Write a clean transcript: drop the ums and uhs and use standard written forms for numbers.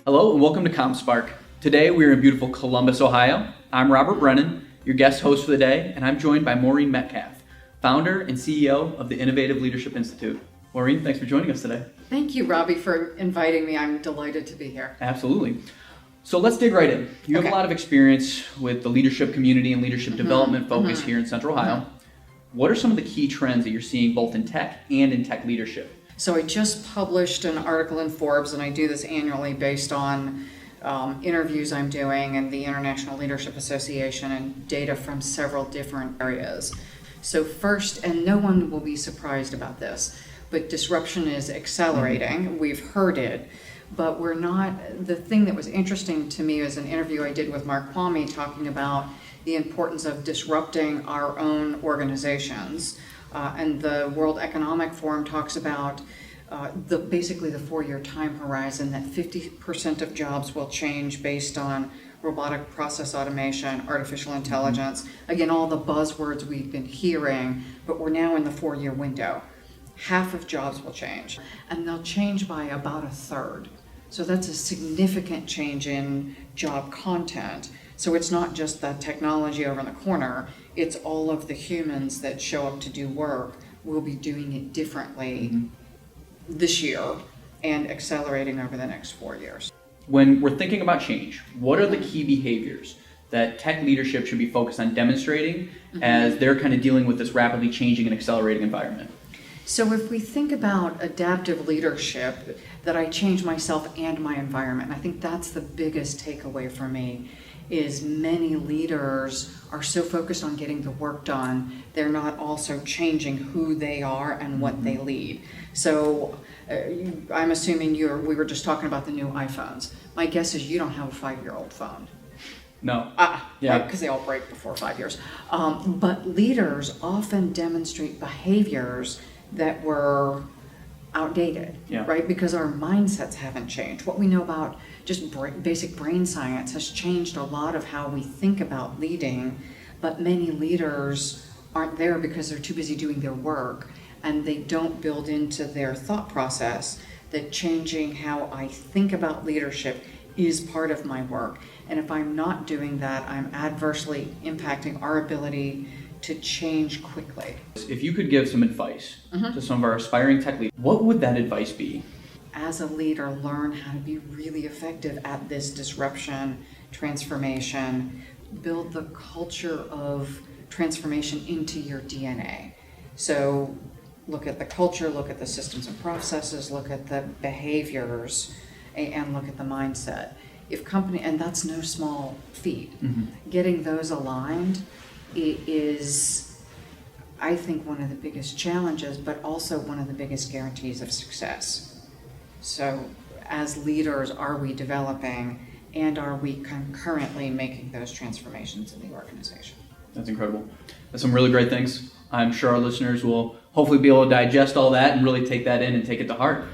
Hello and welcome to CommSpark. Today we are in beautiful Columbus, Ohio. I'm Robert Brennan, your guest host for the day, and I'm joined by Maureen Metcalf, founder and CEO of the Innovative Leadership Institute. Maureen, thanks for joining us today. Thank you, Robbie, for inviting me. I'm delighted to be here. Absolutely. So let's dig right in. You have a lot of experience with the leadership community and leadership development focus here in Central Ohio. What are some of the key trends that you're seeing both in tech and in tech leadership? So I just published an article in Forbes, and I do this annually based on interviews I'm doing and the International Leadership Association and data from several different areas. So first, and no one will be surprised about this, but disruption is accelerating. We've heard it, but we're not. The thing that was interesting to me was an interview I did with Mark Kwame talking about the importance of disrupting our own organizations. And the World Economic Forum talks about basically the 4-year time horizon, that 50% of jobs will change based on robotic process automation, artificial intelligence. Again, all the buzzwords we've been hearing, but we're now in the 4-year window. Half of jobs will change, and they'll change by about a third. So that's a significant change in job content. So it's not just the technology over in the corner, it's all of the humans that show up to do work will be doing it differently this year and accelerating over the next 4 years. When we're thinking about change, what are the key behaviors that tech leadership should be focused on demonstrating as they're kind of dealing with this rapidly changing and accelerating environment? So if we think about adaptive leadership, that I change myself and my environment, and I think that's the biggest takeaway for me, is many leaders are so focused on getting the work done, they're not also changing who they are and what they lead. So I'm assuming we were just talking about the new iPhones. My guess is you don't have a 5-year-old phone. No. Yeah, because they all break before 5 years. But leaders often demonstrate behaviors that were outdated, right? Because our mindsets haven't changed. What we know about just basic brain science has changed a lot of how we think about leading, but many leaders aren't there because they're too busy doing their work, and they don't build into their thought process that changing how I think about leadership is part of my work. And if I'm not doing that, I'm adversely impacting our ability to change quickly. If you could give some advice to some of our aspiring tech leaders, what would that advice be? As a leader, learn how to be really effective at this disruption, transformation, build the culture of transformation into your DNA. So look at the culture, look at the systems and processes, look at the behaviors, and look at the mindset. And that's no small feat. Getting those aligned is, I think, one of the biggest challenges, but also one of the biggest guarantees of success. So as leaders, are we developing and are we concurrently making those transformations in the organization? That's incredible. That's some really great things. I'm sure our listeners will hopefully be able to digest all that and really take that in and take it to heart.